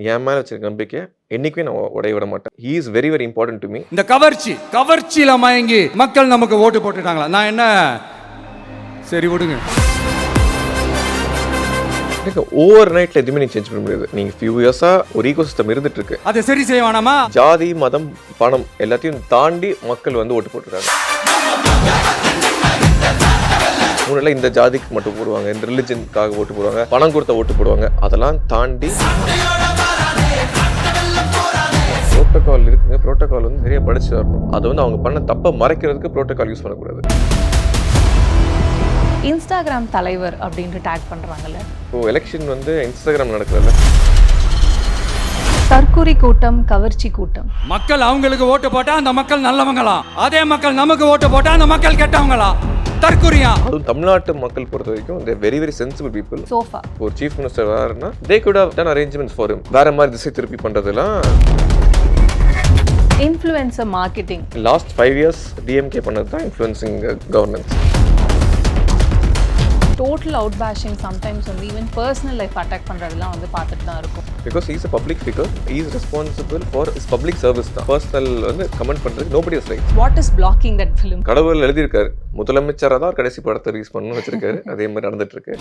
என் மேலே வச்சிருக்க நம்பிக்கை என்னைக்குமே நான் உடைய விட மாட்டேன். He is very very important to me. இந்த கவர்ச்சியில மயங்கி மக்கள் நமக்கு ஓட்டு போட்டுட்டாங்களா? நான் என்ன சரி விடுங்க. ஓவர் நைட்ல எதுவுமே நீங்க சேஞ்ச் பண்ண முடியாது. நீங்க ஃபியூ இயர்ஸா ஒரு ஈகோசிஸ்டம் இருந்துட்டு இருக்கு. அதை சரி செய்ய வேணாமா? ஜாதி, மதம், பணம் எல்லாத்தையும் தாண்டி மக்கள் வந்து ஓட்டு போட்டுருக்காங்க. முன்னாடி இந்த ஜாதிக்கு மட்டும் போடுவாங்க, இந்த ரிலிஜனுக்காக ஓட்டு போடுவாங்க, பணம் கொடுத்த ஓட்டு போடுவாங்க. அதெல்லாம் தாண்டி புரோட்டோகால் இருக்குங்க. புரோட்டோகால் வந்து நிறைய படிச்சு வரணும். அதை வந்து அவங்க பண்ண தப்பை மறைக்கிறதுக்கு புரோட்டோகால் யூஸ் பண்ணக்கூடாது. இன்ஸ்டாகிராம் தலைவர் அப்படின்ட்டு டேக் பண்ணுறாங்கல்ல. இப்போ எலெக்ஷன் வந்து இன்ஸ்டாகிராம் நடக்கிறதில்ல. தற்குறி கூட்டம், கவர்ச்சி கூட்டம். மக்கள் அவங்களுக்கு ஓட்டு போட்டா அந்த மக்கள் நல்லவங்களா, அதே மக்கள் நமக்கு ஓட்டு போட்டா அந்த மக்கள் கெட்டவங்களா? தற்குறியா? அதுவும் தமிழ்நாட்டு மக்கள் பொறுத்த வரைக்கும் they very very sensible people. Sofa ஒரு சீஃப் மினிஸ்டர் வராருன்னா they could have done arrangements for him. வேற மாதிரி திசை திருப்பி பண்றதெல்லாம் influencer marketing. Last 5 years DMK பண்ணது தான் influencing governance. Total out bashing, sometimes வந்து ஈவன் பர்சனல் லைஃப் அட்டாக் பண்ணுறதுலாம் வந்து பார்த்துட்டு தான் இருக்கும். Because he is a public figure, he is responsible for his public service தான். பர்சனல் வந்து கமெண்ட் பண்றதுக்கு nobody is right. What is blocking that film? கடவுள் எழுதியிருக்காரு, முதலமைச்சராக தான் கடைசி படத்தை ரிலீஸ் பண்ணணும்னு வச்சிருக்காரு. அதே மாதிரி நடந்துட்டு இருக்கு.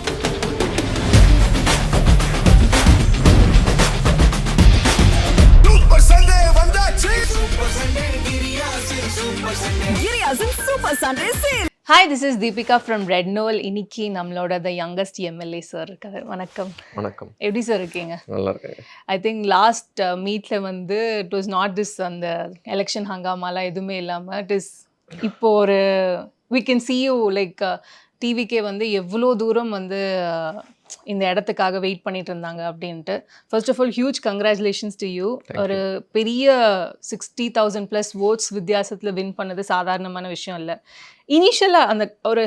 Hi, this is Deepika from red நோல். இன்னைக்கு நம்மளோட த யங்கஸ்ட் எம்எல்ஏ சார் இருக்காரு. வணக்கம். வணக்கம். எப்படி சார் இருக்கீங்க? நல்லா இருக்கேன். ஐ திங்க் லாஸ்ட் மீட்ல வந்து இட் வாஸ் நாட் திஸ் அந்த எலெக்ஷன் ஹங்காமாலாம் எதுவுமே இல்லாமல் இட் இஸ் இப்போ ஒரு we can see you like டிவிக்கே வந்து எவ்வளோ தூரம் வந்து இந்த இடத்துக்காக வெயிட் பண்ணிட்டு இருந்தாங்க அப்படின்ட்டு. First of all huge congratulations to you. ஒரு பெரிய 60,000+ votes வித்தியாசத்தில் வின் பண்ணது சாதாரணமான விஷயம் இல்லை. இனிஷியலாக அந்த ஒரு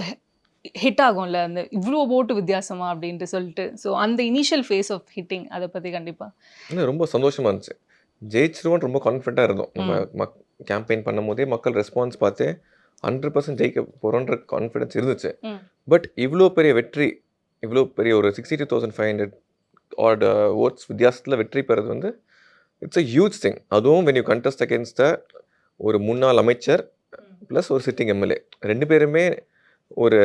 ஹிட் ஆகும்ல, அந்த இவ்வளோ ஓட்டு வித்தியாசமா அப்படின்ட்டு சொல்லிட்டு. ஸோ அந்த இனிஷியல் ஃபேஸ் ஆஃப் ஹிட்டிங் அதை பற்றி கண்டிப்பாக இல்லை, ரொம்ப சந்தோஷமா இருந்துச்சு. ஜெயிச்சிருவோன்னு ரொம்ப கான்ஃபிடென்ட்டாக இருந்தோம். நம்ம கேம்பெயின் பண்ணும் போதே மக்கள் ரெஸ்பான்ஸ் பார்த்து 100% ஜெயிக்க போகிறோன்ற கான்ஃபிடென்ஸ் இருந்துச்சு. பட் இவ்வளோ பெரிய வெற்றி, இவ்வளோ பெரிய ஒரு 62,500 odd votes வித்தியாசத்தில் வெற்றி பெறது வந்து இட்ஸ் அ ஹியூஜ் திங். அதுவும் when you contest against ஒரு முன்னாள் அமைச்சர் ப்ளஸ் ஒரு சிட்டிங் எம்எல்ஏ, ரெண்டு பேருமே ஒரு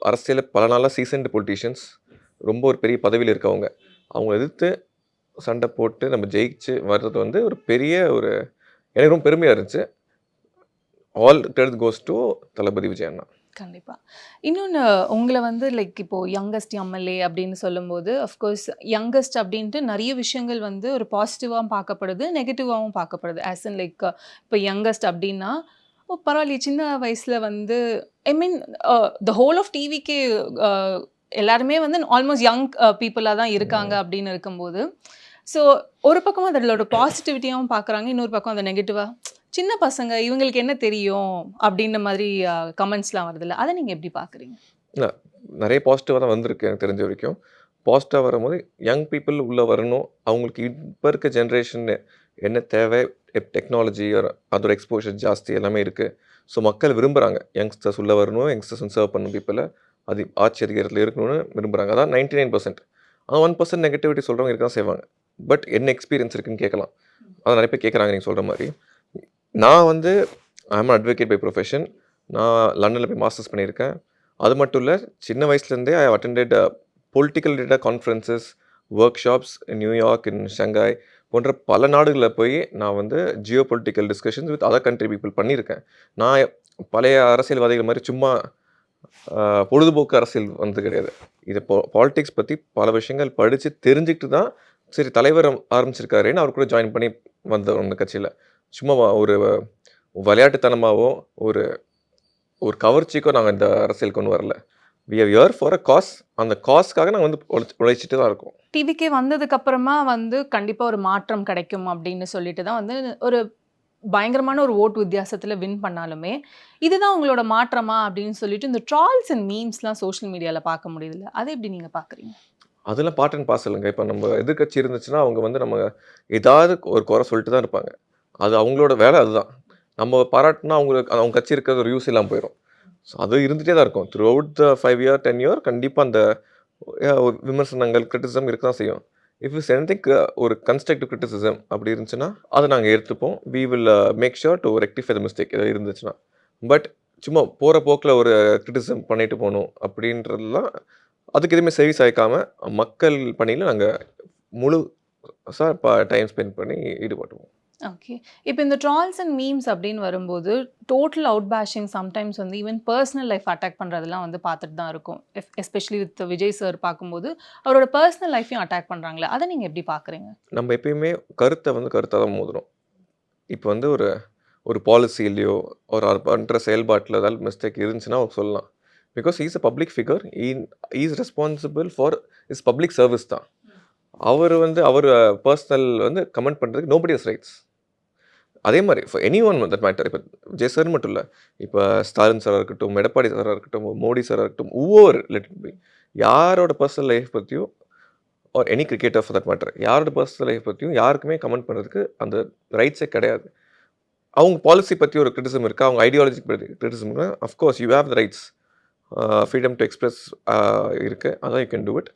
அரசியலில் பல நாளாக சீசன்டு பொலிட்டீஷியன்ஸ், ரொம்ப ஒரு பெரிய பதவியில் இருக்கவங்க. அவங்க எதிர்த்து சண்டை போட்டு நம்ம ஜெயிச்சு வர்றது வந்து ஒரு பெரிய ஒரு எனக்கு ரொம்ப பெருமையாக இருந்துச்சு. ஆல் கிரெடிட் கோஸ் டு தளபதி விஜய் அண்ணா. கண்டிப்பாக. இன்னொன்று, உங்களை வந்து லைக் இப்போது யங்கஸ்ட் எம்எல்ஏ அப்படின்னு சொல்லும்போது அஃப்கோர்ஸ் யங்கஸ்ட் அப்படின்ட்டு நிறைய விஷயங்கள் வந்து ஒரு பாசிட்டிவாகவும் பார்க்கப்படுது, நெகட்டிவாகவும் பார்க்கப்படுது. ஆஸ் இன் லைக் இப்போ யங்கஸ்ட் அப்படின்னா பரவாயில்லையே, சின்ன வயசில் வந்து ஐ மீன் த ஹோல் ஆஃப் டிவிக்கே எல்லாருமே வந்து ஆல்மோஸ்ட் யங் பீப்புளாக தான் இருக்காங்க அப்படின்னு இருக்கும்போது, ஸோ ஒரு பக்கம் அதோட பாசிட்டிவிட்டியாகவும் பார்க்குறாங்க, இன்னொரு பக்கம் அதை நெகட்டிவாக சின்ன பசங்க இவங்களுக்கு என்ன தெரியும் அப்படின்ற மாதிரி கமெண்ட்ஸ்லாம் வருதுல்ல, அதை நீங்கள் எப்படி பார்க்குறீங்க? இல்லை, நிறைய பாசிட்டிவாக தான் வந்திருக்கு எனக்கு தெரிஞ்ச வரைக்கும். பாசிட்டிவாக வரும்போது யங் பீப்புள் உள்ளே வரணும். அவங்களுக்கு இப்போ இருக்க ஜென்ரேஷன் என்ன தேவை, டெக்னாலஜி அதோட எக்ஸ்போஷர் ஜாஸ்தி எல்லாமே இருக்குது. ஸோ மக்கள் விரும்புகிறாங்க யங்ஸ்டர்ஸ் உள்ளே வரணும், யங்ஸ்டர்ஸ் சர்வ் பண்ணணும், பீப்புளை அது ஆட்சி அதிகாரத்தில் இருக்கணும்னு விரும்புகிறாங்க. அதான் 99%. ஆனால் 1% நெகட்டிவிட்டி சொல்கிறவங்க இருக்க தான் செய்வாங்க. பட் என்ன எக்ஸ்பீரியன்ஸ் இருக்குன்னு கேட்கலாம். அதான் நிறைய பேர் கேட்குறாங்க நீங்கள் சொல்கிற மாதிரி. நான் வந்து ஐம் அட்வொகேட் பை ப்ரொஃபஷன். நான் லண்டனில் போய் மாஸ்டர்ஸ் பண்ணியிருக்கேன். அது மட்டும் இல்லை, சின்ன வயசுலேருந்தே I attended political data conferences, workshops in New York, in Shanghai போன்ற பல நாடுகளில் போய் நான் வந்து geopolitical discussions with other country people பண்ணியிருக்கேன். நான் பழைய அரசியல்வாதிகள் மாதிரி சும்மா பொழுதுபோக்கு அரசியல் வந்தது கிடையாது. இது பாலிடிக்ஸ் பற்றி பல விஷயங்கள் படித்து தெரிஞ்சுக்கிட்டு தான் சரி தலைவர் ஆரம்பிச்சிருக்காருன்னு அவர் கூட ஜாயின் பண்ணி வந்தோம் அந்த கட்சியில். சும்மா ஒரு விளையாட்டுத்தனமாகவோ ஒரு ஒரு கவர்ச்சிக்கோ நாங்கள் இந்த அரசியல் கொண்டு வரல. We are here for a cause. அந்த காஸ்க்காக நாங்கள் வந்து உழைச்சிட்டு தான் இருக்கோம். டிவிக்கே வந்ததுக்கு அப்புறமா வந்து கண்டிப்பாக ஒரு மாற்றம் கிடைக்கும் அப்படின்னு சொல்லிட்டு தான் வந்து ஒரு பயங்கரமான ஒரு ஓட்டு வித்தியாசத்தில் வின் பண்ணாலுமே இதுதான் உங்களோட மாற்றமா அப்படின்னு சொல்லிட்டு இந்த ட்ரால்ஸ் அண்ட் மீம்ஸ்லாம் சோஷியல் மீடியாவில் பார்க்க முடியுதுல்ல, அதை எப்படி நீங்கள் பார்க்குறீங்க? அதெல்லாம் பார்ட் அண்ட் பார்சலுங்க. இப்போ நம்ம எதிர்கட்சி இருந்துச்சுன்னா அவங்க வந்து நம்ம ஏதாவது ஒரு குறை சொல்லிட்டு தான் இருப்பாங்க. அது அவங்களோட வேலை, அதுதான். நம்ம பாராட்டினா அவங்களுக்கு அவங்க கட்சி இருக்கிறது ஒரு யூஸ் இல்லாமல் போயிடும். ஸோ அது இருந்துகிட்டே தான் இருக்கும். Through out the 5 year 10 year கண்டிப்பாக அந்த விமர்சனங்கள் கிரிட்டிசிசம் இருக்க தான் செய்யும். இஃப் இஸ் எனிதிங் ஒரு கன்ஸ்ட்ரக்டிவ் கிரிட்டிசிசம் அப்படி இருந்துச்சுன்னா, அத நாங்க எடுத்துப்போம். We will make sure to rectify the mistake ஏதாவது இருந்துச்சுன்னா. பட் சும்மா போற போக்குல ஒரு கிரிட்டிசிசம் பண்ணிட்டு போணும் அப்படின்றதெல்லாம் அதுக்கு எதுவுமே செவி சாய்க்காம, மக்கள் பணியில நாங்க முழுசா டைம் ஸ்பெண்ட் பண்ணி ஈடுபடுவோம். ஓகே. இப்ப இந்த ட்ரால்ஸ் அண்ட் மீம்ஸ் அப்படின்னு வரும்போது, டோட்டல் அவுட் பேஷிங் சம்டைம்ஸ் வந்து ஈவன் பெர்சனல் லைஃப் அட்டாக் பண்றதெல்லாம் வந்து பார்த்துட்டு தான் இருக்கோம். எஸ்பெஷலி வித் விஜய் சார் பார்க்கும்போது, அவரோட பெர்சனல் லைஃப்பையும் அட்டாக் பண்றாங்களே, அத நீங்க எப்படி பார்க்குறீங்க? நம்ம எப்பயுமே கருத்த வந்து கருத்தா தான் மோதுறோம். இப்ப வந்து ஒரு ஒரு பாலிசிலயோ, ஒரு அவர் பண்ற செயல்பாட்டுல ஏதாவது மிஸ்டேக் இருந்துச்சுன்னா அவர் சொல்லலாம். Because he is a public figure. He is responsible for his public service தான். அவரு வந்து அவர் பெர்சனல் வந்து கமெண்ட் பண்றதுக்கு நோபடி ஹஸ் ரைட்ஸ். அதே மாரி ஃபார் எனிஒன் தட் மேட்டர். இப்ப விஜய் சார் மட்டும் இல்ல. இப்ப ஸ்டாலின் சாரா இருக்கட்டும், எடப்பாடி சாரா இருக்கட்டும், மோடி சாரா இருக்கட்டும், ஹூஎவர் லெட் இட் பி. யாரோட பெர்சனல் லைஃப் பத்தியும் or any cricketer for that matter. யாரோட பெர்சனல் லைஃப் பத்தியும் யாருக்குமே கமெண்ட் பண்றதுக்கு அந்த ரைட்ஸே கிடையாது. அவங்க பாலிசி பத்தி ஒரு கிரிட்டிசிசம் இருக்கா? அவங்க ஐடியாலஜி பத்தி கிரிட்டிசிசம் இருக்கா? Of course you have the rights. Freedom to express இருக்கு. அதான் you can do it.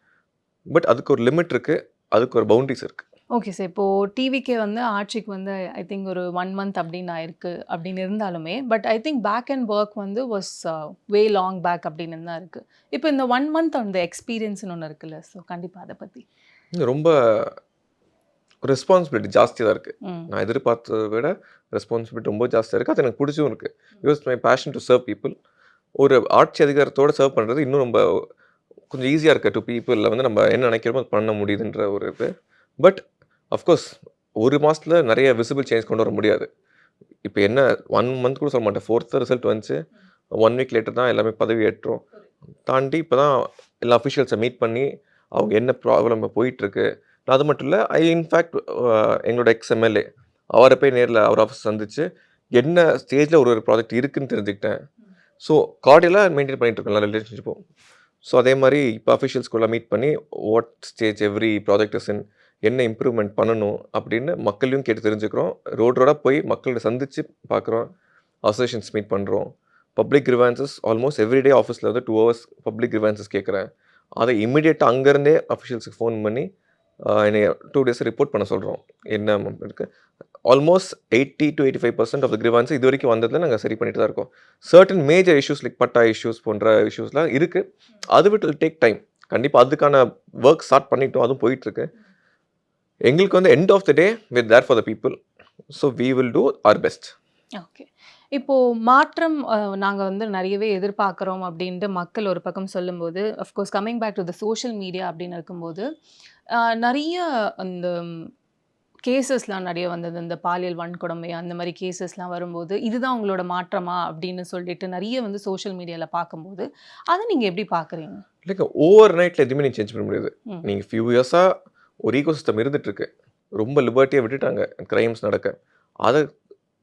But அதுக்கு ஒரு லிமிட் இருக்கு. அதுக்கு ஒரு பவுண்டரிஸ் இருக்கு. Okay sir. இப்போ டிவிக்கே வந்து ஆட்சிக்கு வந்து ஐ திங்க் ஒரு 1 மந்த் அப்படின்னு ஆயிருக்கு அப்படின்னு இருந்தாலுமே, but I think back and work வந்து வாஸ் வே லாங் பேக் அப்படின்னு தான் இருக்கு. இப்போ இந்த 1 மந்த் அந்த எக்ஸ்பீரியன்ஸ்னு ஒண்ணு இருக்குல்ல, ஸோ கண்டிப்பா அத பத்தி. ரொம்ப ரெஸ்பான்சிபிலிட்டி ஜாஸ்தியா தான் இருக்கு. ம். நான் எதிர்பார்த்தத விட ரெஸ்பான்சிபிலிட்டி ரொம்ப ஜாஸ்தியா இருக்கு. அது எனக்கு பிடிச்சும் இருக்கு. Because my passion to serve people. ஒரு ஆட்சி அதிகாரத்தோட சர்வ் பண்றது இன்னும் ரொம்ப கொஞ்சம் ஈஸியா இருக்கு. டு பீப்பிள்ல வந்து நம்ம என்ன நினைக்கிறோமோ அது பண்ண முடியுதுன்ற ஒரு இது. பட் அஃப்கோர்ஸ் 1 மாசத்துல நிறைய விசிபிள் சேஞ்ச் கொண்டு வர முடியாது. இப்ப என்ன 1 மந்த் கூட சொல்ல மாட்டேன். 4த் ரிசல்ட் வந்துச்சு. 1 வீக் லேட்டர் தான் எல்லாமே பதவி ஏற்றோம். தாண்டி இப்ப தான் எல்லா அஃபிஷியல்ஸை மீட் பண்ணி அவங்க என்ன ப்ராப்ளம் போயிட்டுருக்கு. அது மட்டும் இல்லை இன்ஃபேக்ட் எங்களோட எக்ஸ்எம்எல்ஏ அவரை போய் நேரில் அவர் ஆஃபீஸ் சந்திச்சு என்ன ஸ்டேஜில் ஒரு ப்ராஜெக்ட் இருக்குன்னு தெரிஞ்சுக்கிட்டேன். ஸோ கார்டியலாக மெயின்டைன் பண்ணிட்டு இருக்கோம் ரிலேஷன்ஷிப்பும். ஸோ அதே மாதிரி இப்போ அஃபிஷியல்ஸ்குள்ளே மீட் பண்ணி what stage every project is in, என்ன இம்ப்ரூவ்மெண்ட் பண்ணணும் அப்படின்னு மக்களையும் கேட்டு தெரிஞ்சுக்கிறோம். ரோடாக போய் மக்களை சந்தித்து பார்க்குறோம். அசோசியேஷன்ஸ் மீட் பண்ணுறோம். பப்ளிக் கிரிவான்சஸ் ஆல்மோஸ்ட் எவ்ரிடே ஆஃபீஸில் வந்து 2 hours பப்ளிக் கிரிவான்சஸ் கேட்குறேன். அதை இம்மிடியேட்டாக அங்கேருந்தே அஃபிஷியல்ஸுக்கு ஃபோன் பண்ணி என்னை 2 days ரிப்போர்ட் பண்ண சொல்கிறோம். என்ன இருக்குது ஆல்மோஸ்ட் 80 to 85% ஆஃப் த கிரிவான்ஸ் இது வரைக்கும் வந்ததில் நாங்கள் சரி பண்ணிட்டு தான் இருக்கோம். சர்டன் மேஜர் இஷ்யூஸ் லைக் பட்டா இஷ்யூஸ் போன்ற இஷ்யூஸ்லாம் இருக்குது. அது விட் வில் டேக் டைம். கண்டிப்பாக அதுக்கான ஒர்க் ஸ்டார்ட் பண்ணிட்டோம். அதுவும் போயிட்டுருக்கு. எங்களுக்கு வந்து end of the day with there for the people. So we will do our best. Okay. இப்போ மாற்றம் நாங்க வந்து நிறையவே எதிர்பார்க்குறோம் அப்படின்ட்டு மக்கள் ஒரு பக்கம் சொல்லும்போது, of course coming back to the social media அப்படின்னு இருக்கும்போது, நிறைய அந்த கேஸஸ்லாம் நிறைய வந்தது. இந்த பாலியல் வன்கொடுமை அந்த மாதிரி கேஸஸ்லாம் வரும்போது, இதுதான் உங்களோட மாற்றமா அப்படின்னு சொல்லிட்டு நிறைய வந்து சோஷியல் மீடியால பார்க்கும்போது, அத நீங்க எப்படி பார்க்குறீங்க? லைக் ஓவர் நைட்டில் எதுவுமே நீங்கள் சேஞ்ச் பண்ண முடியாது. ம். நீங்கள் ஃபியூ இயர்ஸாக ஒரு ஈகோசிஸ்டம் இருந்துகிட்ருக்கு. ரொம்ப லிபர்ட்டியாக விட்டுட்டாங்க கிரைம்ஸ் நடக்க. அதை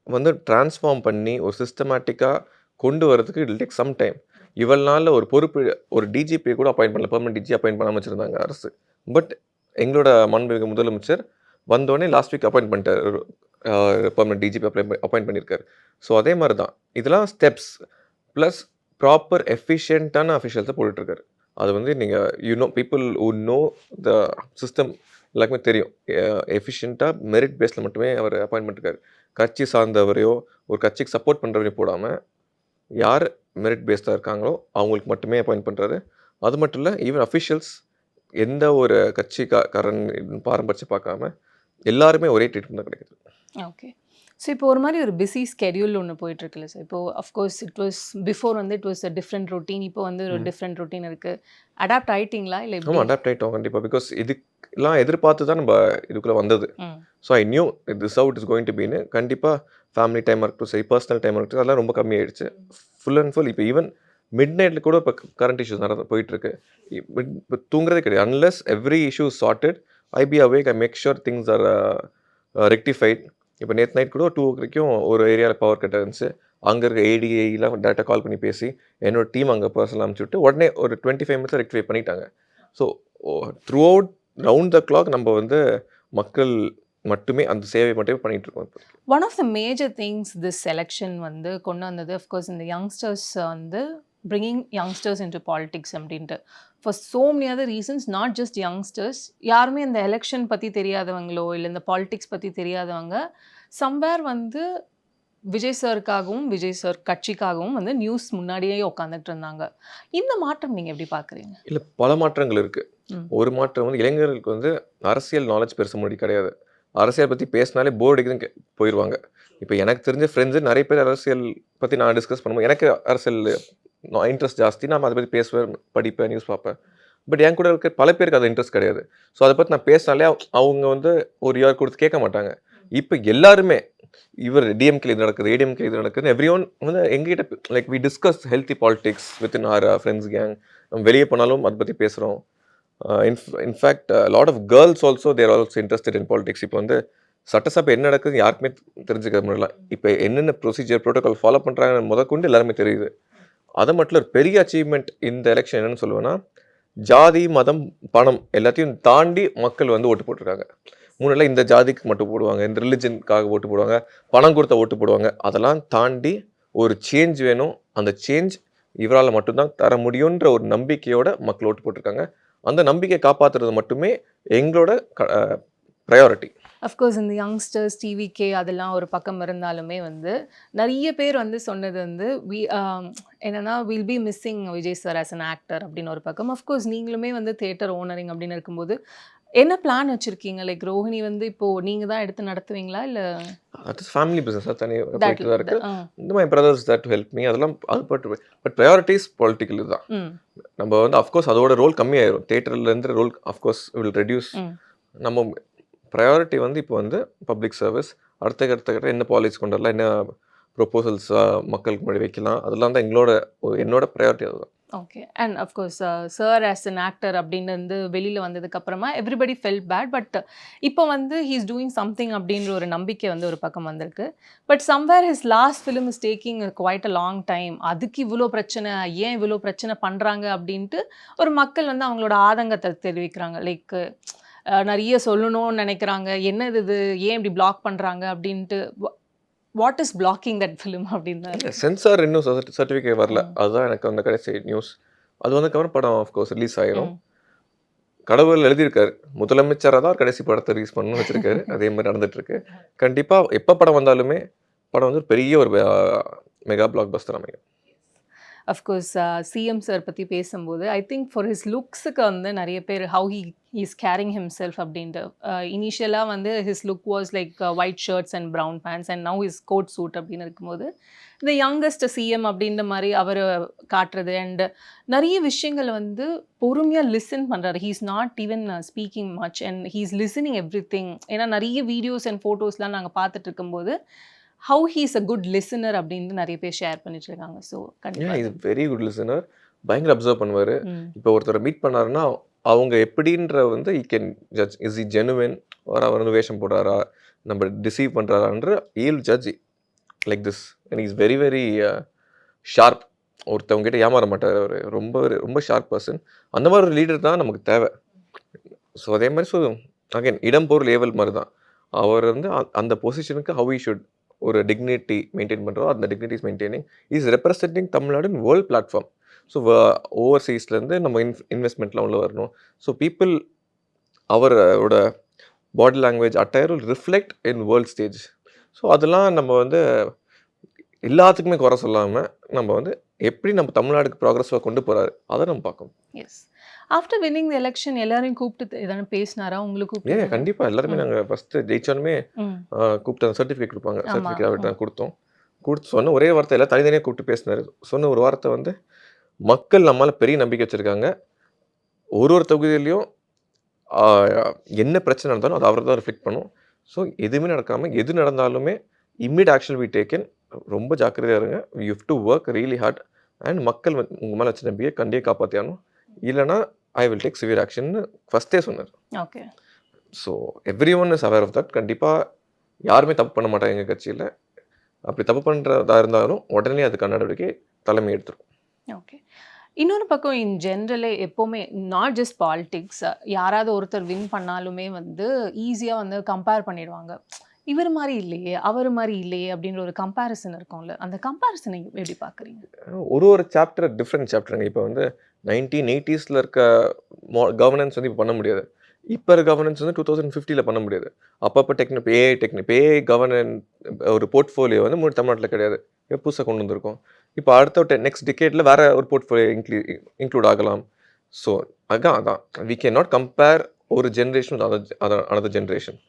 வந்து ட்ரான்ஸ்ஃபார்ம் பண்ணி ஒரு சிஸ்டமேட்டிக்காக கொண்டு வரதுக்கு இட் டேக் சம் டைம். இவ்வளவு நாளில் ஒரு பொறுப்பு ஒரு டிஜிபியை கூட அப்பாயிண்ட் பண்ணல. பெர்மனன்ட் டிஜி அப்பாயிண்ட் பண்ணாமல் வச்சுருந்தாங்க அரசு. பட் எங்களோட மாண்புமிகு முதலமைச்சர் வந்தோடனே லாஸ்ட் வீக் அப்பாயிண்ட் பண்ணிட்டார். பெர்மனன்ட் டிஜிபி அப்பாயிண்ட் பண்ணியிருக்காரு. ஸோ அதே மாதிரி தான் இதெல்லாம் ஸ்டெப்ஸ் ப்ளஸ் ப்ராப்பர் எஃபிஷியண்ட்டான அஃபிஷியல்ஸை போட்டுட்ருக்காரு. அது வந்து நீங்கள் people who know the system எல்லாருக்குமே தெரியும். எஃபிஷியண்ட்டாக மெரிட் பேஸில் மட்டுமே அவர் அப்பாயிண்ட் பண்ணிருக்காரு. கட்சி சார்ந்தவரையோ ஒரு கட்சிக்கு சப்போர்ட் பண்ணுறவரையும் போடாமல் யார் மெரிட் பேஸ்டாக இருக்காங்களோ அவங்களுக்கு மட்டுமே அப்பாயிண்ட் பண்ணுறாரு. அது மட்டும் இல்லை ஈவன் அஃபிஷியல்ஸ் எந்த ஒரு கட்சிக்காரன் பாரம்பரியம் பார்க்காம எல்லாருமே ஒரே ட்ரீட்மெண்ட் தான் கிடைக்குது. ஓகே. ஸோ இப்போ ஒரு மாதிரி ஒரு பிஸி ஸ்கெடியூல் ஒன்று போயிட்டுருக்குல்ல சார். இப்போ அஃப்கோர்ஸ் இட் வாஸ் பிஃபோர் வந்து it was a different routine. இப்போ வந்து ஒரு டிஃப்ரெண்ட் ரொட்டீன் இருக்குது. அடாப்ட் ஆகிட்டிங்களா இல்லை எப்படி? ஆமாம், அடாப்ட் ஆகிட்டோம் கண்டிப்பாக. பிகாஸ் இதுக்கெல்லாம் எதிர்பார்த்து தான் நம்ம இதுக்குள்ளே வந்தது. ம். So I knew this how it is going to பீன்னு. கண்டிப்பாக ஃபேமிலி டைமாக இருக்கட்டும் சரி, பர்சனல் டைமாக இருக்கட்டும் அதெல்லாம் ரொம்ப கம்மியாயிடுச்சு. ஃபுல் அண்ட் ஃபுல் இப்போ ஈவன் மிட் நைட்டில் கூட இப்போ கரண்ட் இஷ்யூஸ் நிறைய போயிட்டுருக்கு. இப்போ தூங்குறதே கிடையாது. Unless every issue sorted I be awake, I make sure things are rectified. இப்போ நேற்று நைட் கூட 2 வரைக்கும் ஒரு ஏரியாவில் பவர் கட் இருந்துச்சு. அங்கே இருக்க ஏடிஐலாம் டேரெக்டாக கால் பண்ணி பேசி என்னோட டீம் அங்கே பர்சனல் அனுப்பிச்சி விட்டு உடனே ஒரு 25 minutes ரெக்டிஃபை பண்ணிட்டாங்க. So throughout round the clock நம்ம வந்து மக்கள் மட்டுமே அந்த சேவை மட்டுமே பண்ணிட்டு இருக்கோம். One of the major things this election வந்து கொண்டு வந்தது அஃப்கோர்ஸ் இந்த யங்ஸ்டர்ஸ் வந்து bringing youngsters into politics அப்படின்ட்டு for so many other reasons, not just youngsters. யாருமே இந்த எலெக்ஷன் பற்றி தெரியாதவங்களோ இல்லை இந்த பாலிடிக்ஸ் பற்றி தெரியாதவங்க சம்வேர் வந்து விஜய் சாருக்காகவும் விஜய் சார் கட்சிக்காகவும் வந்து நியூஸ் முன்னாடியே உட்காந்துட்டு இருந்தாங்க. இந்த மாற்றம் நீங்கள் எப்படி பார்க்குறீங்க? இல்லை, பல மாற்றங்கள் இருக்குது. ஒரு மாற்றம் வந்து இளைஞர்களுக்கு வந்து அரசியல் நாலேஜ் பெருசு முன்னாடி கிடையாது. அரசியல் பற்றி பேசினாலே போர் அடிக்குதுன்னு போயிடுவாங்க. இப்போ எனக்கு தெரிஞ்ச ஃப்ரெண்ட்ஸு நிறைய பேர் அரசியல் பற்றி நான் டிஸ்கஸ் பண்ணும்போது எனக்கு அரசியல் இன்ட்ரெஸ்ட் ஜாஸ்தி. நான் அதை பற்றி பேசுவேன், படிப்பேன், நியூஸ் பார்ப்பேன். பட் என் கூட இருக்க பல பேருக்கு அது இன்ட்ரெஸ்ட் கிடையாது. ஸோ அதை பற்றி நான் பேசினாலே அவங்க வந்து ஒரு இயர் கொடுத்து கேட்க மாட்டாங்க. இப்போ எல்லாருமே இவர் டிஎம்கே இது நடக்குது, ஏடிஎம்கே இது நடக்குது, எவ்ரி ஒன் வந்து எங்ககிட்ட like we discuss healthy politics with in our friends gang. நம்ம வெளியே போனாலும் அதை பற்றி பேசுகிறோம். In fact lot of girls also there also interested in politics. இப்போ வந்து சட்டசபை என்ன நடக்குது யாருக்குமே தெரிஞ்சுக்க முடியல. இப்போ என்னென்ன ப்ரொசீஜர் ப்ரோட்டோகால் ஃபாலோ பண்ணுறாங்கன்னு முதற்கொண்டு எல்லாருமே தெரியுது. அதை மட்டும் ஒரு பெரிய அச்சீவ்மெண்ட் இந்த எலெக்ஷன் என்னன்னு சொல்லுவேன்னா, ஜாதி மதம் பணம் எல்லாத்தையும் தாண்டி மக்கள் வந்து ஓட்டு போட்டிருக்காங்க. முன்னெல்லாம் இந்த ஜாதிக்கு மட்டும் போடுவாங்க, இந்த ரிலிஜனுக்காக ஓட்டு போடுவாங்க, பணம் கொடுத்த ஓட்டு போடுவாங்க. அதெல்லாம் தாண்டி ஒரு சேஞ்ச் வேணும், அந்த சேஞ்ச் இவரால் மட்டும்தான் தர முடியுன்ற ஒரு நம்பிக்கையோட மக்கள் ஓட்டு போட்டிருக்காங்க. அந்த நம்பிக்கையை காப்பாற்றுறது மட்டுமே எங்களோட ப்ரையாரிட்டி. அஃப்கோர்ஸ் இந்த யங்ஸ்டர்ஸ் டிவிகே அதெல்லாம் ஒரு பக்கம் இருந்தாலுமே வந்து நிறைய பேர் வந்து சொன்னது வந்து என்னன்னா will be missing Vijay sir as an actor அப்படின்னு ஒரு பக்கம். அஃப்கோர்ஸ் நீங்களுமே வந்து தியேட்டர் ஓனரிங் அப்படின்னு இருக்கும்போது என்ன பிளான் வச்சுருக்கீங்க? லைக் ரோஹிணி வந்து இப்போது நீங்கள் தான் எடுத்து நடத்துவீங்களா இல்லை அது ஃபேமிலி பிஸ்னஸாக தனியாக போயிட்டு தான் இருக்குது. இந்த மாதிரி பிரதர்ஸ் தட் ஹெல்ப் மீ அதெல்லாம் அது பட் ப்ரையாரிட்டிஸ் பொலிட்டிக்கல் இதுதான். நம்ம வந்து அஃப்கோர்ஸ் அதோட ரோல் கம்மியாயிரும். தியேட்டர்லேருந்து ரோல் அஃப்கோர்ஸ் வில் ரெடியூஸ். நம்ம ப்ரையாரிட்டி வந்து இப்போ வந்து பப்ளிக் சர்வீஸ். அடுத்த கட்ட என்ன பாலிசி கொண்டு வரலாம், என்ன ப்ரொப்போசல்ஸ் மக்களுக்கு முன்னாடி வைக்கலாம், அதெல்லாம் தான் என்னோட ப்ரையாரிட்டி. அதுதான். Okay. And of course sir as an actor அப்படின்னு வந்து வெளியில் வந்ததுக்கப்புறமா எவ்ரிபடி ஃபெல்ட் பேட். பட் இப்போ வந்து ஹீ இஸ் டூயிங் சம்திங் அப்படின்ற ஒரு நம்பிக்கை வந்து ஒரு பக்கம் வந்திருக்கு. But somewhere his last film is taking quite a long time. அதுக்கு இவ்வளோ பிரச்சனை, ஏன் இவ்வளோ பிரச்சனை பண்ணுறாங்க அப்படின்ட்டு ஒரு மக்கள் வந்து அவங்களோட ஆதங்கத்தை தெரிவிக்கிறாங்க. லைக் நிறைய சொல்லணும்னு நினைக்கிறாங்க, என்னது இது, ஏன் இப்படி பிளாக் பண்ணுறாங்க அப்படின்ட்டு. What is blocking that film அப்படின்னு சென்சார் இன்னும் சர்டிஃபிகேட் வரல. அதுதான் எனக்கு அந்த கடைசி நியூஸ். அது வந்ததுக்கப்புறம் படம் ஆஃப்கோர்ஸ் ரிலீஸ் ஆயிரும். கடவுள் எழுதியிருக்காரு, முதலமைச்சராக தான் கடைசி படத்தை ரிலீஸ் பண்ணணும்னு வச்சிருக்காரு. அதே மாதிரி நடந்துட்டு இருக்கு. கண்டிப்பாக எப்போ படம் வந்தாலுமே படம் வந்து பெரிய ஒரு மெகா பிளாக் பஸ்டர் அமையும். அஃப்கோர்ஸ் சிஎம் சார் பற்றி பேசும்போது ஐ திங்க் ஃபார் ஹிஸ் லுக்ஸுக்கு வந்து நிறைய பேர் how he is carrying himself அப்படின்ட்டு. இனிஷியலாக வந்து his look was like white shirts and brown pants and now is coat suit அப்படின்னு இருக்கும்போது இந்த யங்கஸ்ட் சிஎம் அப்படின்ற மாதிரி அவர் காட்டுறது அண்ட் நிறைய விஷயங்கள் வந்து பொறுமையாக லிசன் பண்ணுறாரு. He is not even speaking much and he is listening everything. ஏன்னா நிறைய வீடியோஸ் அண்ட் ஃபோட்டோஸ்லாம் நாங்கள் பார்த்துட்டு இருக்கும்போது how he is a good listener அப்படின்னு நிறைய பேர் ஷேர் பண்ணிட்டு இருக்காங்க. ஸோ கண்டிப்பாக இஸ் வெரி குட் லிசனர். பயங்கர அப்சர்வ் பண்ணுவார். இப்போ ஒருத்தரை மீட் பண்ணாருன்னா அவங்க எப்படின்ற வந்து he can judge. Is he genuine, அவர் வந்து வேஷம் போடுறாரா, நம்ம டிசீவ் பண்ணுறாரான்ற he'll judge like this. And is very very sharp. ஒருத்தவங்ககிட்ட ஏமாற மாட்டார். அவர் ரொம்ப ரொம்ப ஷார்ப் பர்சன். அந்த மாதிரி ஒரு லீடர் தான் நமக்கு தேவை. ஸோ அதே மாதிரி ஸோ அகைன் இடம் பொருள் ஏவல் மாதிரி தான். அவர் வந்து அந்த பொசிஷனுக்கு ஹவ் ஈ ஷுட் ஒரு டிக்னிட்டி மெயின்டைன் பண்ணுறோம். அந்த dignity is maintaining. Is representing Tamil Nadu in world platform. So ஓவர்சீஸ்லேருந்து நம்ம இன்வெஸ்ட்மெண்ட்லாம் உள்ள வரணும். ஸோ பீப்புள் அவரோட body language attire reflect in world stage. So அதெல்லாம் நம்ம வந்து எல்லாத்துக்குமே குறை சொல்லாமல் நம்ம வந்து எப்படி நம்ம தமிழ்நாடுக்கு ப்ராக்ரஸாக கொண்டு போகிறாரு அதை நம்ம பார்க்கணும். Yes. After winning the election எல்லாரையும் கூப்பிட்டு எதனா பேசினாரா? உங்களுக்கு கூப்பிட்டு கண்டிப்பாக எல்லாருமே நாங்கள் ஃபஸ்ட்டு ஜெயிச்சோன்னுமே கூப்பிட்டு அந்த சர்டிஃபிகேட் கொடுப்பாங்க. சர்டிஃபிகேட் அவர்கிட்ட தான் கொடுத்து சொன்ன ஒரே வார்த்தை எல்லாம் தனித்தனியாக கூப்பிட்டு பேசினார். சொன்ன ஒரு வார்த்தை வந்து மக்கள் நம்மளால் பெரிய நம்பிக்கை வச்சுருக்காங்க. ஒரு தொகுதியிலையும் என்ன பிரச்சனை நடந்தாலும் அது அவர் தான் ரிஃப்ளெக்ட் பண்ணும். ஸோ எதுவுமே நடக்காமல் எது நடந்தாலுமே இம்மீடியட் ஆக்ஷன் வி டேக்கன். ரொம்ப ஜாக்கிரதையாக இருங்க. You have to work really hard and மக்கள் உங்கள் மேலே வச்ச நம்பிக்கை கண்டிப்பாக காப்பாற்றியானும். இல்லைனா ஐ வில் டேக் சிவியர் ஆக்ஷன்னு ஃபஸ்ட்டே சொன்னார். Okay. So everyone is aware of that. கண்டிப்பாக யாருமே தப்பு பண்ண மாட்டாங்க எங்கள் கட்சியில். அப்படி தப்பு பண்ணுறதா இருந்தாலும் உடனே அதுக்கான நடவடிக்கை தலைமை எடுத்துரும். ஓகே. இன்னொரு பக்கம் இன் ஜென்ரலே எப்போவுமே நாட் ஜஸ்ட் பாலிடிக்ஸ், யாராவது ஒருத்தர் வின் பண்ணாலுமே வந்து ஈஸியாக வந்து கம்பேர் பண்ணிடுவாங்க. இவர் மாரி இல்லையே, அவர் மாரி இல்லையே அப்படின்ற ஒரு கம்பேரிசன் இருக்கும்ல. அந்த கம்பேரிசனை எப்படி பார்க்குறீங்க? ஒரு சாப்டர் டிஃப்ரெண்ட் சாப்டருங்க. இப்போ வந்து 1980ஸ்ல இருக்க கவர்னன்ஸ் வந்து இப்ப பண்ண முடியாது. இப்ப இருக்க கவர்னன்ஸ் வந்து 2050ல பண்ண முடியாது. அப்பப்ப ஏஐ கவர்னன் ஒரு போர்ட்ஃபோலியோ வந்து தமிழ்நாட்டுல கிடையாது. இப்ப புதுசா கொண்டு வந்திருக்கோம். இப்ப அடுத்த நெக்ஸ்ட் டிகேட்ல வேற ஒரு போர்ட்ஃபோலியோ இன்க்ளூட் ஆகலாம். ஸோ அதான். வி கேன் நாட் கம்பேர் ஒரு ஜெனரேஷன் வித் அனதர் ஜெனரேஷன்.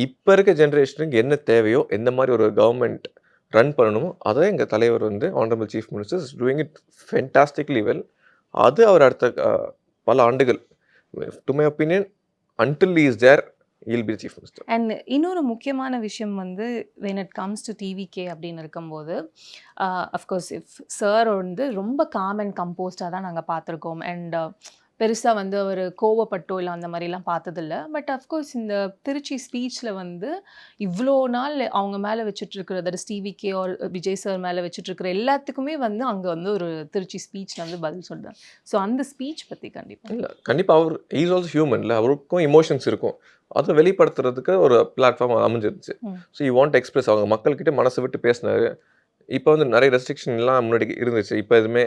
இப்ப இருக்க ஜெனரேஷனுக்கு என்ன தேவையோ, எந்த மாரி ஒரு கவர்ன்மெண்ட் ரன் பண்ணணுமோ, அத எங்க தலைவர் வந்து honourable chief minister is doing it fantastically well. அது அவர் அடுத்த பல ஆண்டுகள் to my opinion until he is there he will be chief minister. And இன்னொரு முக்கியமான விஷயம் வந்து when it comes to TVK அப்படின்னு இருக்கும்போது அஃப்கோர்ஸ் இஃப் சார் வந்து ரொம்ப காம் அண்ட் கம்போஸ்டாக தான் நாங்கள் பார்த்துருக்கோம். அண்ட் பெருசாக வந்து அவர் கோவப்பட்டோ இல்லை அந்த மாதிரிலாம் பார்த்ததில்ல. பட் அஃப்கோர்ஸ் இந்த திருச்சி ஸ்பீச்சில் வந்து இவ்வளோ நாள் அவங்க மேலே வச்சுட்ருக்கிற that is TVK or Vijay sir மேலே வச்சுட்ருக்கிற எல்லாத்துக்குமே வந்து அங்கே வந்து ஒரு திருச்சி ஸ்பீச்சில் வந்து பதில் சொல்கிறாங்க. ஸோ அந்த ஸ்பீச் பற்றி கண்டிப்பாக இல்ல கண்டிப்பா அவர் இஸ் ஆல்சோ ஹியூமன்ல. அவருக்கும் எமோஷன்ஸ் இருக்கும். அதை வெளிப்படுத்துறதுக்கு ஒரு பிளாட்ஃபார்ம் அமைஞ்சிருச்சு. ஸோ யூ வாண்ட் எக்ஸ்பிரஸ் அவங்க மக்கள்கிட்ட மனசை விட்டு பேசினாரு. இப்போ வந்து நிறைய ரெஸ்ட்ரிக்ஷன்லாம் முன்னாடி இருந்துச்சு. இப்போ எதுவுமே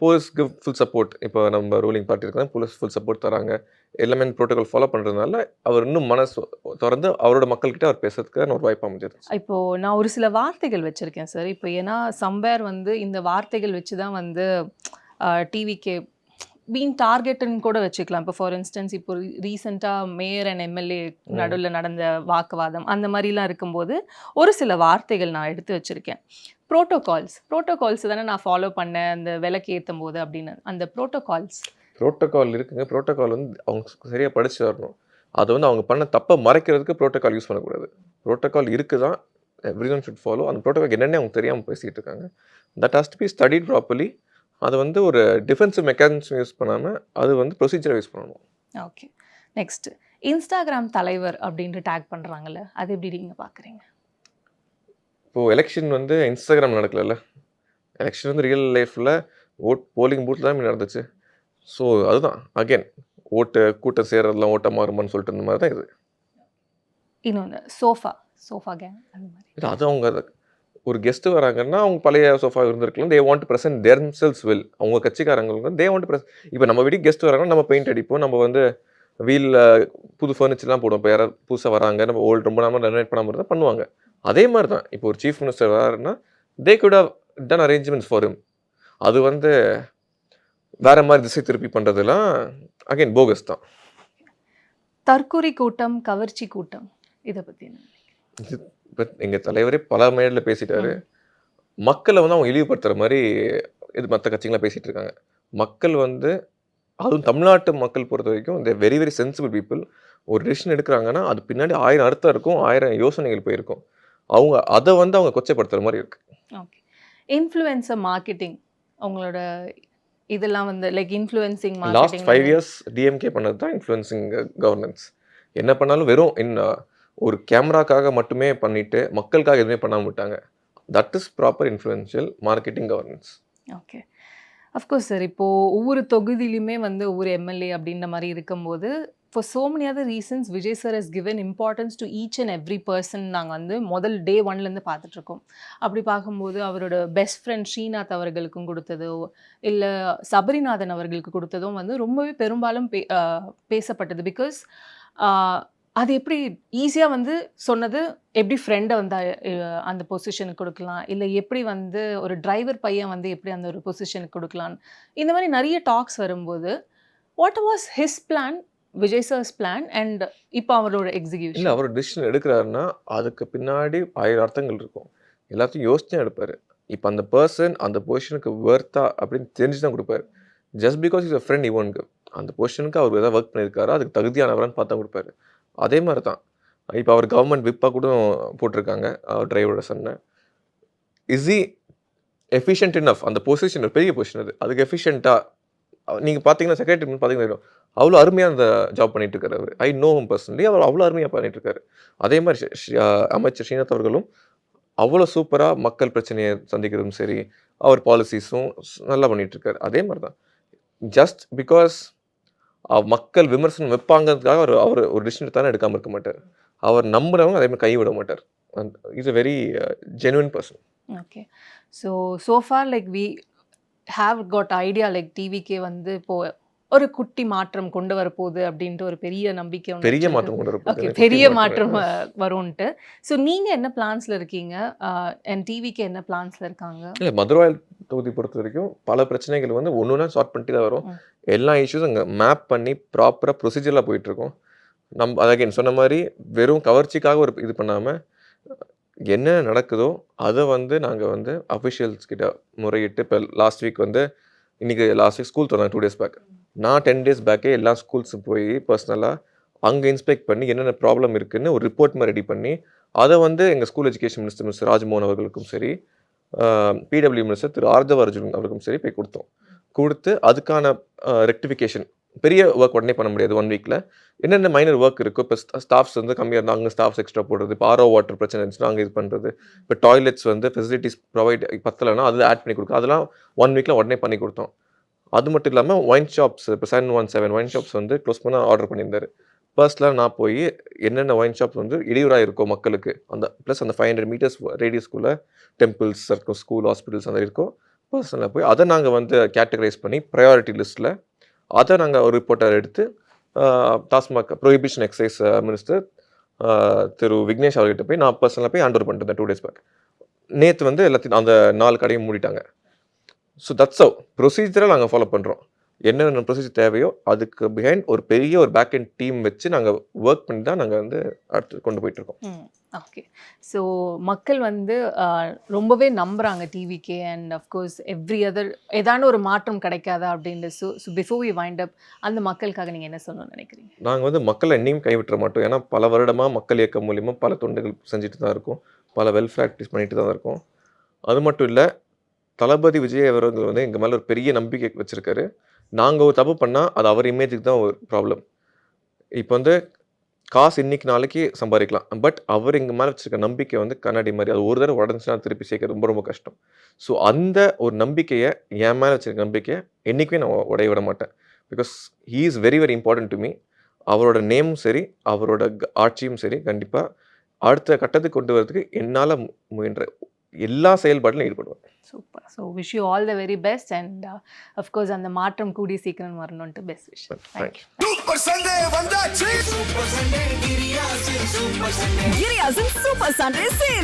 போலீஸ்க்கு ஃபுல் சப்போர்ட். இப்போ நம்ம ரூலிங் பார்ட்டி இருக்காங்க, போலீஸ் ஃபுல் சப்போர்ட் தராங்க. எல்லாமே ப்ரோட்டோகால் ஃபாலோ பண்ணுறதுனால அவர் இன்னும் மனசு திறந்து அவரோட மக்கள்கிட்ட அவர் பேசுறதுக்கான ஒரு வாய்ப்பு அமைஞ்சிருச்சு. இப்போ நான் ஒரு சில வார்த்தைகள் வச்சிருக்கேன் சார். இப்போ ஏன்னா சம்பேர் வந்து இந்த வார்த்தைகள் வச்சு தான் வந்து டிவிகே பீன் டார்கெட்டுன்னு கூட வச்சுக்கலாம். இப்போ ஃபார் இன்ஸ்டன்ஸ் இப்போ ரீசெண்டாக மேயர் அண்ட் எம்எல்ஏ நடுவில் நடந்த வாக்குவாதம் அந்த மாதிரிலாம் இருக்கும்போது ஒரு சில வார்த்தைகள் நான் எடுத்து வச்சுருக்கேன். ப்ரோட்டோகால்ஸ் தானே நான் ஃபாலோ பண்ணேன் அந்த விலைக்கு ஏற்றும் போது அப்படின்னு. அந்த ப்ரோட்டோகால் இருக்குங்க. ப்ரோட்டோகால் வந்து அவங்க சரியாக படிச்சு வரணும். அது வந்து அவங்க பண்ண தப்பை மறைக்கிறதுக்கு ப்ரோட்டோகால் யூஸ் பண்ணக்கூடாது. ப்ரோட்டோகால் இருக்குதான், எவ்ரிஒன் ஷுட் ஃபாலோ. அந்த ப்ரோட்டோகால் என்னென்ன அவங்க தெரியாமல் பேசிகிட்டு இருக்காங்க. That has to be studied properly. அது வந்து ஒரு டிஃபென்சிவ் மெக்கானிசம் யூஸ் பண்ணாமல் அது வந்து ப்ரொசீஜரை யூஸ் பண்ணணும். ஓகே. நெக்ஸ்ட் இன்ஸ்டாகிராம் தலைவர் அப்படின்ட்டு டேக் பண்ணுறாங்கல்ல, அது எப்படி நீங்கள் பார்க்குறீங்க? இப்போது எலெக்ஷன் வந்து இன்ஸ்டாகிராம் நடக்கல. எலெக்ஷன் வந்து ரியல் லைஃப்பில் போலிங் பூத்தில் தான் நடந்துச்சு. ஸோ அதுதான் அகெயின் கூட்டம் சேர்றதுலாம் ஓட்ட மாறுமான்னு சொல்லிட்டு இந்த மாதிரி தான் இது. இன்னொன்று சோஃபா கேங் அந்த மாதிரி. அது அவங்க ஒரு கெஸ்ட்டு வராங்கன்னா அவங்க பழைய சோஃபா இருந்திருக்கலாம். They want to present themselves well. அவங்க கட்சிக்காரங்களுக்கு தே வாண்ட் டு இப்போ நம்ம வீட்டுக்கு கெஸ்ட் வராங்கன்னா நம்ம பெயிண்ட் அடிப்போம். நம்ம வந்து வீலில் புது ஃபர்னிச்சர்லாம் போடுவோம். இப்போ யாராவது புதுசாக வராங்க, நம்ம ரொம்ப நாம ரெனோவேட் பண்ணாமல் இருந்தால் பண்ணுவாங்க. அதே மாதிரி தான் இப்போ ஒரு சீஃப் மினிஸ்டர் வராருன்னா they could have done arrangements for him. அது வந்து வேற மாதிரி திசை திருப்பி பண்ணுறதுலாம் அகைன் போகஸ் தான். தற்குறி கூட்டம், கவர்ச்சி கூட்டம், இதை பற்றி என்ன? இப்போ எங்கள் தலைவரே பல மேடையில் பேசிட்டாரு. மக்களை வந்து அவங்க இழிவுபடுத்துகிற மாதிரி இது மற்ற கட்சிகளாக பேசிகிட்டு இருக்காங்க. மக்கள் வந்து அதுவும் தமிழ்நாட்டு மக்கள் பொறுத்த வரைக்கும் இந்த வெரி வெரி சென்சிபிள் பீப்புள். ஒரு டிசிஷன் எடுக்கிறாங்கன்னா அது பின்னாடி 1000 அர்த்தம் இருக்கும், 1000 யோசனைகள் போயிருக்கும். அவங்க அதை வந்து அவங்க கொச்சைப்படுத்துகிற மாதிரி இருக்கு. ஓகே. இன்ஃப்ளூயன்சர் மார்க்கெட்டிங் அவங்களோட இதெல்லாம் வந்து like influencing last marketing 5 years DMK பண்ணது தான் இன்ஃப்ளூயன்சிங் கவர்னன்ஸ். என்ன பண்ணாலும் வெறும் ஒரு கேமராக்காக மட்டுமே பண்ணிட்டு மக்களுக்காக எதுவுமே பண்ணாமல் விட்டாங்க. That is proper influential marketing governance. Okay. Of course sir. இப்போது ஒவ்வொரு தொகுதியிலுமே வந்து ஒவ்வொரு எம்எல்ஏ அப்படின்ற மாதிரி இருக்கும்போது for so many other reasons Vijay sir has given importance to each and every person. நாங்கள் வந்து முதல் டே 1லேருந்து பார்த்துட்ருக்கோம். அப்படி பார்க்கும்போது அவரோட பெஸ்ட் ஃப்ரெண்ட் ஸ்ரீநாத் அவர்களுக்கும் கொடுத்ததோ இல்லை சபரிநாதன் அவர்களுக்கு கொடுத்ததும் வந்து ரொம்பவே பெரும்பாலும் பேசப்பட்டது. பிகாஸ் அது எப்படி ஈஸியாக வந்து சொன்னது, எப்படி ஃப்ரெண்டை வந்து அந்த பொசிஷனுக்கு கொடுக்கலாம், இல்லை எப்படி வந்து ஒரு டிரைவர் பையன் வந்து எப்படி அந்த ஒரு பொசிஷனுக்கு கொடுக்கலான்னு இந்த மாதிரி நிறைய டாக்ஸ் வரும்போது what was his plan, Vijay sir's plan and இப்போ அவரோட இல்லை எக்ஸிக்யூஷன்? அவர் டிசிஷன் எடுக்கிறாருன்னா அதுக்கு பின்னாடி 1000 அர்த்தங்கள் இருக்கும். எல்லாத்தையும் யோசிச்சு தான் எடுப்பார். இப்போ அந்த பர்சன் அந்த பொசிஷனுக்கு வர்த்தா அப்படின்னு தெரிஞ்சு தான் கொடுப்பாரு. Just because is a friend இவனுக்கு அந்த பொசிஷனுக்கு அவர் ஏதாவது ஒர்க் பண்ணியிருக்காரா, அதுக்கு தகுதியானவரான்னு பார்த்தா கொடுப்பாரு. அதே மாதிரி தான் இப்போ அவர் கவர்மெண்ட் விப்பாக கூட போட்டிருக்காங்க டிரைவரோட சன்னை. Is he efficient enough? அந்த பொசிஷன் ஒரு பெரிய பொசிஷன், அதுக்கு எஃபிஷியண்ட்டாக நீங்கள் பார்த்தீங்கன்னா செக்ரட்டரி பார்த்தீங்கன்னா அவ்வளோ அருமையாக அந்த ஜாப் பண்ணிட்டு இருக்காரு அவர். I know him personally. அவர் அவ்வளோ அருமையாக பண்ணிட்டு இருக்காரு. அதே மாதிரி அமைச்சர் ஸ்ரீநாத் அவர்களும் அவ்வளோ சூப்பராக மக்கள் பிரச்சனையை சந்திக்கிறதும் சரி, அவர் பாலிசிஸும் நல்லா பண்ணிட்டு இருக்காரு. அதே மாதிரி தான் ஜஸ்ட் பிகாஸ் மக்கள் விமர்சனம் வைப்பாங்கிறதுக்காக அவர் ஒரு டிசிஷன் தானே எடுக்காமல் இருக்க மாட்டார். அவர் நம்புறவங்க அதே மாதிரி கைவிட மாட்டார். Is a very genuine person. Okay. So for like we have got idea like டிவிக்கே வந்து இப்போ ஒரு குட்டி மாற்றம் கொண்டு வரப்போகுது அப்படின்ட்டு ஒரு பெரிய நம்பிக்கை ஒண்ணு பெரிய வச்சிருக்கு. மாற்றம் கொண்டு ஓகே, வரப்போகுது. பெரிய மாற்றம் வரும்ன்ட்டு. ஸோ நீங்க என்ன பிளான்ஸ்ல இருக்கீங்க? அண்ட் டிவிக்கு என்ன பிளான்ஸ்ல இருக்காங்க? இல்ல மதுரவாயல் தொகுதி பொறுத்த வரைக்கும் பல பிரச்சனைகள் வந்து ஒண்ணா சார்ட் பண்ணிட்டு தான் வரும். எல்லா இஷ்யூஸும் அங்க மேப் பண்ணி ப்ராப்பரா ப்ரொசீஜர்ல போயிட்டு இருக்கோம். அகைன் சொன்ன மாதிரி வெறும் கவர்ச்சிக்காக ஒரு இது பண்ணாம என்ன நடக்குதோ அதை வந்து நாங்க வந்து அஃபிஷியல்ஸ் கிட்ட முறையிட்டு இப்போ லாஸ்ட் வீக் வந்து இன்னைக்கு லாஸ்ட் வீக் ஸ்கூல் திறந்தாங்க 2 days பேக். நான் 10 days பேக்கே எல்லா ஸ்கூல்ஸும் போய் பர்சனலாக அங்கே இன்ஸ்பெக்ட் பண்ணி என்னென்ன ப்ராப்ளம் இருக்குன்னு ஒரு ரிப்போர்ட் மாதிரி ரெடி பண்ணி அதை வந்து எங்கள் ஸ்கூல் எஜுகேஷன் மினிஸ்டர் ராஜ்மோகன் அவர்களுக்கும் சரி, பிடபிள்யூ மினிஸ்டர் திரு ஆர்தவ அர்ஜுன் அவருக்கும் சரி போய் கொடுத்து அதுக்கான ரெக்டிஃபிகேஷன் பெரிய ஒர்க் உடனே பண்ண முடியாது 1 வீக்கில். என்னென்ன மைனர் ஒர்க் இருக்கோ, இப்போ ஸ்டாஃப்ஸ் வந்து கம்மியாக இருந்தால் அங்கே ஸ்டாஃப்ஸ் எக்ஸ்ட்ரா போடுறது, இப்போ ஆர்ஓ வாட்டர் பிரச்சனை இருந்துச்சுன்னா அங்கே இது பண்ணுறது, இப்போ டாய்லெட்ஸ் வந்து ஃபெசிலிட்டிஸ் ப்ரொவைட் பத்தலைன்னா அது ஆட் பண்ணி கொடுக்கும். அதெல்லாம் 1 வீக்கில் உடனே பண்ணி கொடுத்தோம். அது மட்டும் இல்லாமல் ஒயின் ஷாப்ஸ் இப்போ 717 ஒயின் ஷாப்ஸ் வந்து க்ளோஸ் பண்ண ஆர்டர் பண்ணியிருந்தாரு. பர்ஸ்லாம் நான் போய் என்னென்ன ஒயின் ஷாப்ஸ் வந்து இடையூறாக இருக்கும் மக்களுக்கு, அந்த ப்ளஸ் அந்த 500 meters ரேடியஸ்குள்ளே டெம்பிள்ஸ் இருக்கும், ஸ்கூல், ஹாஸ்பிட்டல்ஸ் அந்த இருக்கும், பர்சனலாக போய் அதை நாங்கள் வந்து கேட்டகரைஸ் பண்ணி ப்ரையாரிட்டி லிஸ்ட்டில் அதை நாங்கள் ஒரு ரிப்போர்ட்டர் எடுத்து டாஸ்மாக் ப்ரொஹிபிஷன் எக்ஸைஸ் மினிஸ்டர் திரு விக்னேஷ் அவர்கிட்ட போய் நான் பர்சனலாக போய் ஹேண்ட் ஓவர் பண்ணிட்டு 2 days பேக். நேற்று வந்து எல்லாத்தையும் அந்த 4 கடையும் மூடிட்டாங்க. ஸோ தட்ஸ் ஹவ் ப்ரொசீஜரை நாங்கள் ஃபாலோ பண்ணுறோம். என்னென்ன ப்ரொசீஜர் தேவையோ அதுக்கு பிஹைண்ட் ஒரு பெரிய ஒரு பேக் அண்ட் டீம் வச்சு நாங்கள் ஒர்க் பண்ணி தான் நாங்கள் வந்து அடுத்து கொண்டு போயிட்டுருக்கோம். ஓகே. ஸோ மக்கள் வந்து ரொம்பவே நம்புகிறாங்க டிவிக்கே அண்ட் அஃப்கோர்ஸ் எவ்ரி அதர் ஏதான ஒரு மாற்றம் கிடைக்காதா அப்படின்ட்டு. So before we wind up அந்த மக்களுக்காக நீங்கள் என்ன சொல்லணும்னு நினைக்கிறீங்க? நாங்கள் வந்து மக்களை என்னையும் கைவிட்டுற மாட்டோம். ஏன்னா பல வருடமாக மக்கள் இயக்கம் மூலிமா பல தொண்டுகள் செஞ்சுட்டு தான் இருக்கோம், பல வெல்ஃபேர் ஆக்டிவிட்டிஸ் பண்ணிட்டு தான் இருக்கோம். அது மட்டும் இல்லை, தளபதி விஜய் அவர்கள் வந்து எங்கள் மேலே ஒரு பெரிய நம்பிக்கை வச்சுருக்காரு. நாங்கள் ஒரு தப்பு பண்ணால் அது அவர் இமேஜுக்கு தான் ஒரு ப்ராப்ளம். இப்போ வந்து காசு இன்னைக்கு நாளைக்கு சம்பாதிக்கலாம், பட் அவர் எங்கள் மேலே வச்சுருக்க நம்பிக்கை வந்து கண்ணாடி மாதிரி, அது ஒரு தடவை உடஞ்சுன்னா திருப்பி சேர்க்க ரொம்ப ரொம்ப கஷ்டம். ஸோ அந்த ஒரு நம்பிக்கையை, என் மேலே வச்சுருக்க நம்பிக்கையை என்றைக்குமே நான் உடைய விட மாட்டேன். Because he is very very important to me. அவரோட நேமும் சரி, அவரோட ஆட்சியும் சரி, கண்டிப்பாக அடுத்த கட்டத்துக்கு கொண்டு வரதுக்கு என்னால் முயன்ற எல்லா செயல்பாட்டிலும் ஈடுபடுவேன். Super. So wish you all the very best and of course அந்த மாற்றம் கூடிய சீக்கிரம் வரணுன்ட்டு best wish. Thank you. Super Sunday வந்தாச்சு. சூப்பர் சண்டே கிரியாசின் super Sunday Giriazin Super Sunday Sale.